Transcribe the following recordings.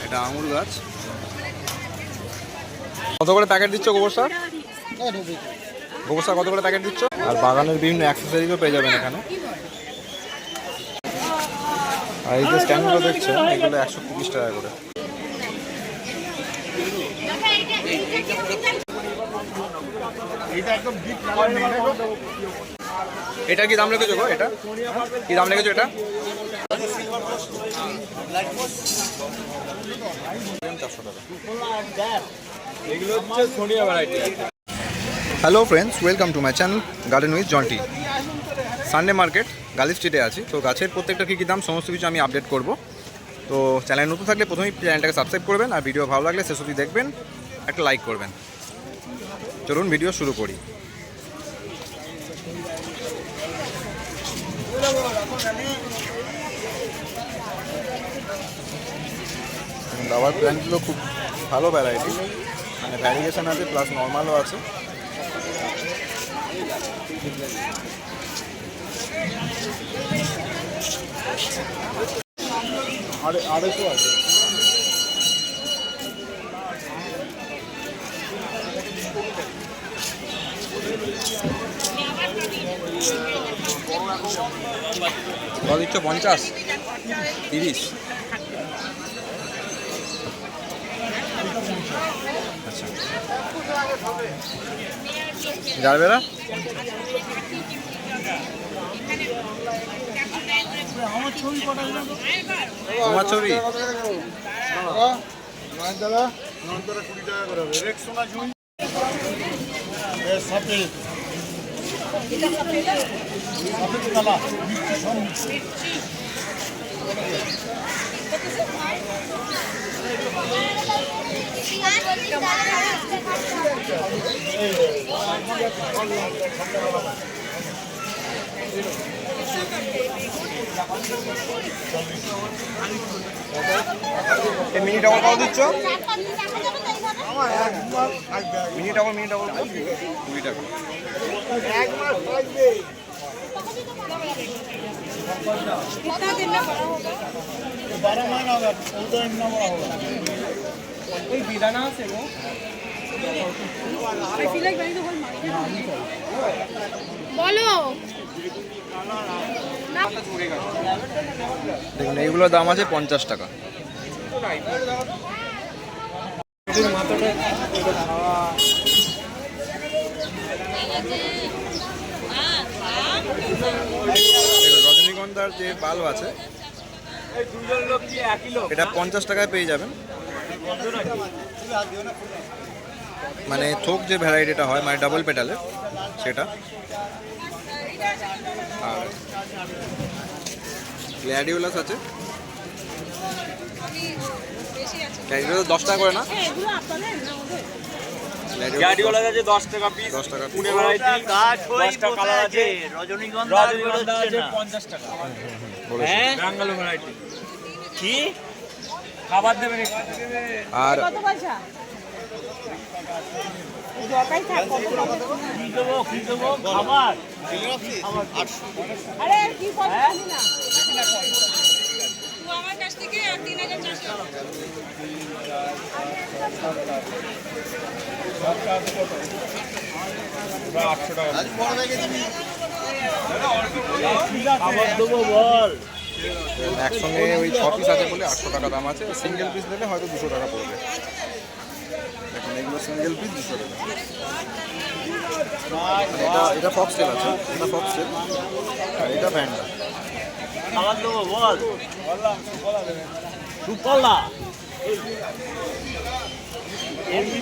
এটা আঙুর গাছ। কত করে প্যাকেট দিচ্ছ গোবর সার? গোবর সার কত করে প্যাকেট দিচ্ছ? আর বাগানের বিভিন্ন অ্যাক্সেসরিজও পেয়ে যাবেন এখানে। আর এই যে স্ট্যান্ডগুলো দেখছেন এগুলো 130 টাকা করে। এটা কি দাম রেখেছো গো? এটা কি দাম রেখেছো? এটা hello friends, welcome to my channel garden with Jonty. Sunday market Galiff স্ট্রিটে আছি। তো গাছের প্রত্যেকটা কী কী দাম সমস্ত কিছু আমি আপডেট করব। তো চ্যানেল নতুন থাকলে প্রথমেই চ্যানেলটাকে সাবস্ক্রাইব করবেন, আর ভিডিও ভালো লাগলে শেষ অবধি দেখবেন, একটা লাইক করবেন। চলুন ভিডিও শুরু করি। দাবার প্ল্যান্টগুলো খুব ভালো ভ্যারাইটি, মানে ভ্যারিয়েশন আছে প্লাস নর্মালও আছে। আড়াইশো আছে। কত দিচ্ছ? 50, 30। আচ্ছা, জারবেরা তোমার ছবি মিনি ডাবল কত দিচ্ছ? মিনি ডাবল 20 টাকা। দেখুন এইগুলোর দাম আছে 50 টাকা। রজনীগন্ধার যে বাল্ব আছে এটা 50 টাকায় পেয়ে যাবেন। মানে থোক যে ভ্যারাইটিটা হয়, মানে ডাবল পেটালের সেটা। আর গ্ল্যাডিওলাস আছে, গ্ল্যাডিওলাস 10 টাকা করে না? গ্ল্যাডিওলাস আছে 10 টাকা পিস। 10 টাকা পুনে ভ্যারাইটি গাছ 10 টাকা কালার আছে। রজনীগন্ধা আছে 50 টাকা। হ্যাঁ, বাঙ্গালো ভ্যারাইটি কি খাবার দেবেন? আর কত পয়সা? দরকারই থাক কত কি দেব খাবার। আরে কি পয়সা দিই না তুই আমার কাছ থেকে 3400 800 টাকা আজ বড় ব্যাগে দিবি। খাবার দেব বল। একসঙ্গে ওই 6 পিস আছে বলে 800 টাকা দাম আছে। সিঙ্গেল পিস নিলে হয়তো 200 টাকা পড়বে। দেখুন এগুলো সিঙ্গেল পিস 200 টাকা। এটা ফক্সটেল আছে, এটা ফক্সটেল, আর এটা ভ্যান্ডা। খাবার দেবো বল। সুফলা,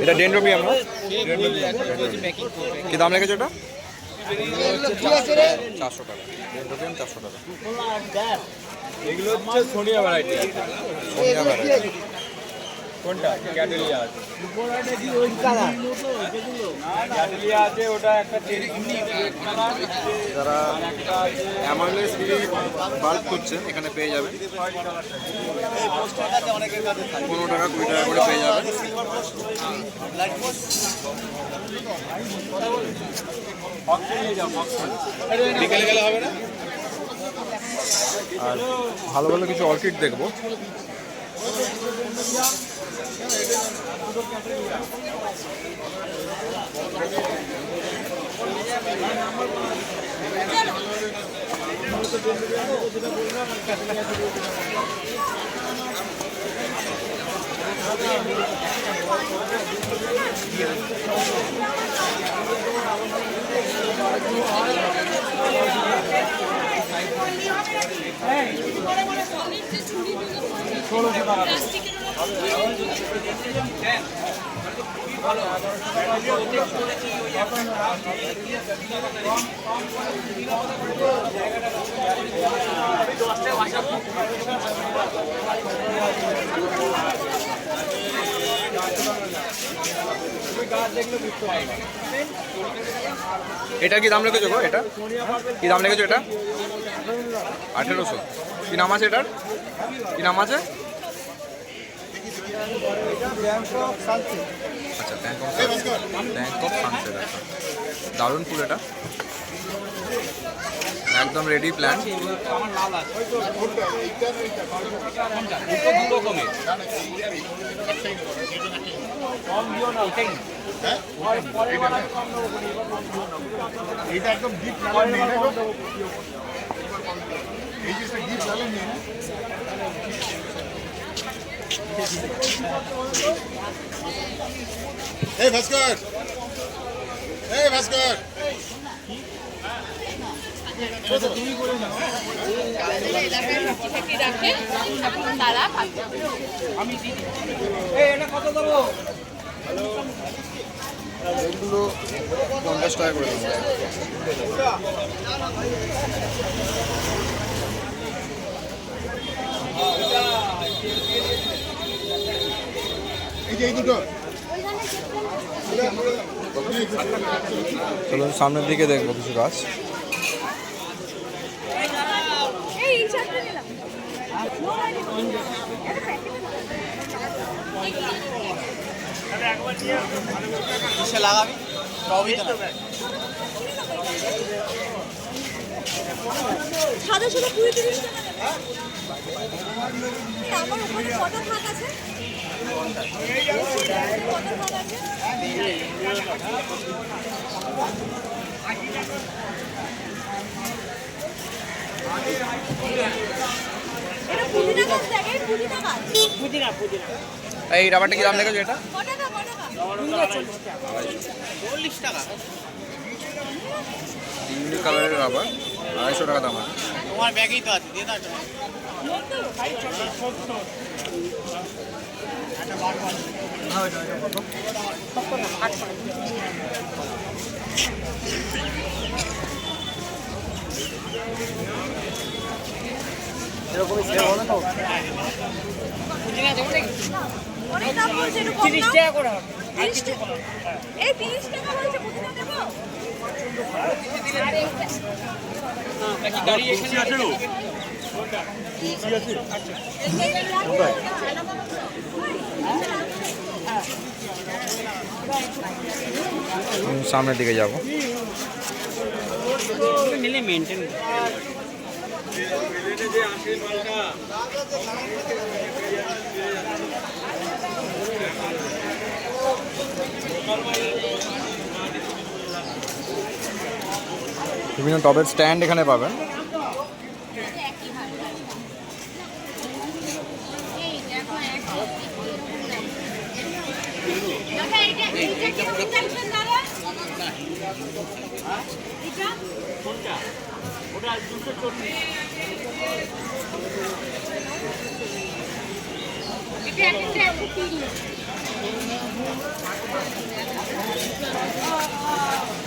এটা ডেন্ড্রোবিয়াম না? কি দাম লেগেছে ওটা? 400 টাকা। ডেন্ড্রোবিয়াম 400 টাকা। এগুলো হচ্ছে সোনিয়া ভ্যারাইটি। সোনিয়া ভ্যারাইটি কোনটা? ক্যাটেলিয়া আছে। ক্যাটেলিয়া আছে, ওটা একটা যারা অ্যামাইলেস বাল্ব করছেন এখানে পেয়ে যাবেন। 15 টাকা 20 টাকা করে পেয়ে যাবেন। বিকেলে গেলে হবে না। আর ভালো ভালো কিছু অর্কিড দেখবো। এটা কি দাম রেখেছো গো? এটা কি দাম রেখেছো? এটা 1800। কি নাম আছে এটার? কি নাম আছে? আচ্ছা, ব্যাংক অফ সানসেট। আচ্ছা, দারুণ ফুল এটা, একদম রেডি প্ল্যান। এইটা একদম ডিপ লাল নেই না গো, এই জিনিসটা ডিপ লাল নেই না। এই ভাস্কর, এই ভাস্কর, তুমি করে নাও। আমি এটা কত দেবো? এগুলো 50 টাকা করে দেবো। এই যে এই দুটো চলুন সামনের দিকে দেখবো কিছু গাছ। লাগাবি সাদা সাদা 20-30 টাকা নেবে। আমার ওখানে কত ভাগ আছে? কত ভাগ আছে? এটা পুদিনা গাছ দেখে, পুদিনা গাছ। এই রাবারটা কি দাম রেখেছো? এটা কত টাকা? কত টাকা? 40 টাকা। ইউনিক কালারের রাবার, 250 টাকা দাম আছে। তোমার ব্যাগেই তো আছে, দিয়ে দাও। এরকমই সেল হবে তো? অনেক দাম বলছে, একটু কম 30 দাও। টাকা করে হবে। 30 টাকা। এই 30 টাকা বলছে, পুদিনা দেবো? নাকি গাড়ি এখানে আছে? সামনের দিকে যাব। নিলে মেনটেন বিভিন্ন টবের স্ট্যান্ড এখানে পাবেন।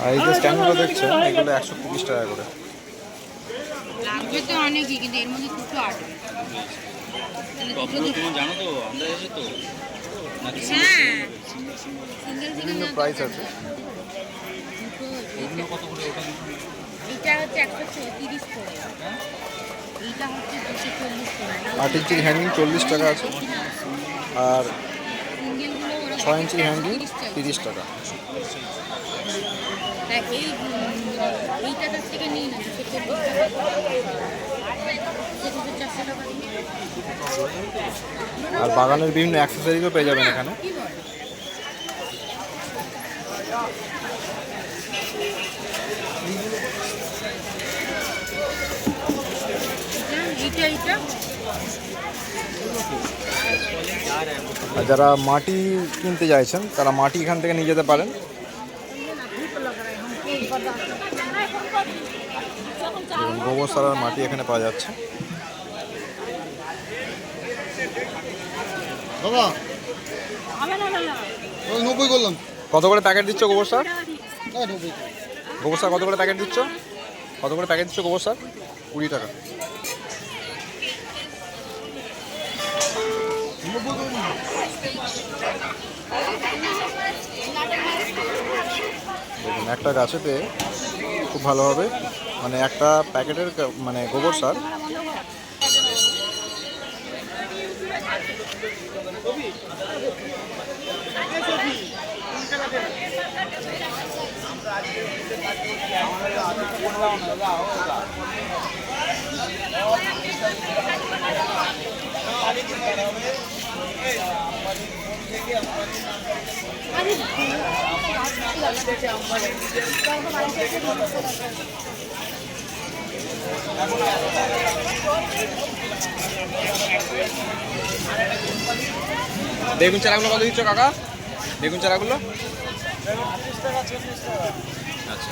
আর এই যে স্ট্যান্ডগুলো দেখছেন, এগুলো 130 টাকা করে। লাগবে তো অনেকই, কিন্তু এর মধ্যে দুটো আটবে। তুমি জানো তো, আমরা এসে তো হ্যাঁ, বিভিন্ন প্রাইস আছে। কত করে ওটা? এটা হচ্ছে 130 করে, এইটা হচ্ছে 240 করে। 8 ইঞ্চির হ্যাঙ্গিং 40 টাকা আছে, আর সিঙ্গেলগুলো ওরা 6 ইঞ্চির হ্যাঙ্গিং 30 টাকা। এইটার কাছ থেকে নিই না, 240 টাকা। 400 টাকা দিয়ে। আর বাগানের বিভিন্ন অ্যাক্সেসরিজও পেয়ে যাবেন এখানে। কি বলে? এইটা আর যারা মাটি কিনতে চাইছেন তারা মাটি এখান থেকে নিয়ে যেতে পারেন। দেখুন, গোবর সারার মাটি এখানে পাওয়া যাচ্ছে। বাবা 90 করলাম। কত করে প্যাকেট দিচ্ছ গোবর সার? না 90। গোবর সার কত করে প্যাকেট দিচ্ছ? কত করে প্যাকেট দিচ্ছ গোবর সার? 20 টাকা। দেখুন, একটা গাছেতে খুব ভালো হবে, মানে একটা প্যাকেটের মানে গোবর সার বেগুন চারাগুলো কত দিচ্ছ কাকা? বেগুন চারাগুলো আচ্ছা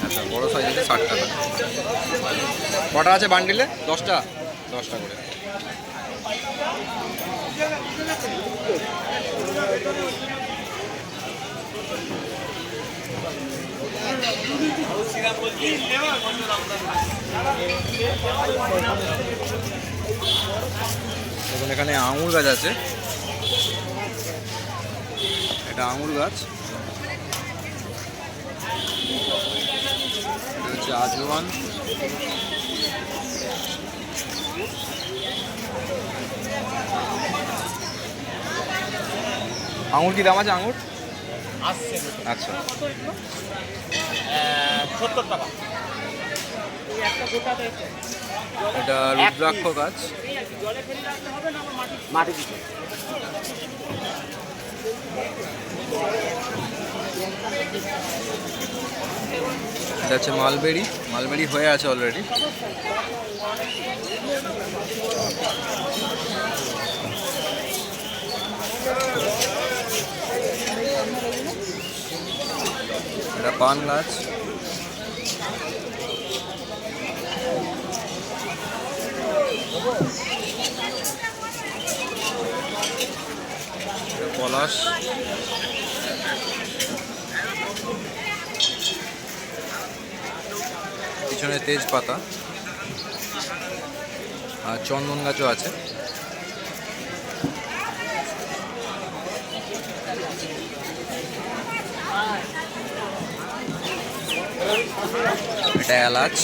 আচ্ছা, বড়ো সাইজ আছে 60 টাকা। কটা আছে বান্ডিলে? 10টা? 10টা করে। দেখুন, এখানে আঙুর গাছ আছে। এটা আঙুর গাছ, এটা হচ্ছে আজওয়ান। আঙুর কি দাম আছে আঙুর? আচ্ছা, 70 টাকা। এটা রুদ্রাক্ষ গাছ। মাটি দিতে এটা হচ্ছে মালবেরি। মালবেরি হয়ে আছে অলরেডি। এটা পান গাছ। এটা পলাশ। পিছনে তেজপাতা আর চন্দন গাছও আছে। এটা এলাচ।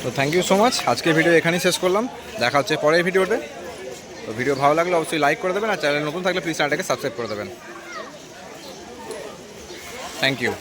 তো থ্যাংক ইউ সো মাচ। আজকে ভিডিও এখানেই শেষ করলাম। দেখা হচ্ছে পরের ভিডিওতে। তো ভিডিও ভালো লাগলে অবশ্যই লাইক করে দেবেন, আর চ্যানেল নতুন থাকলে প্লিজ চ্যানেলটাকে সাবস্ক্রাইব করে দেবেন। Thank you.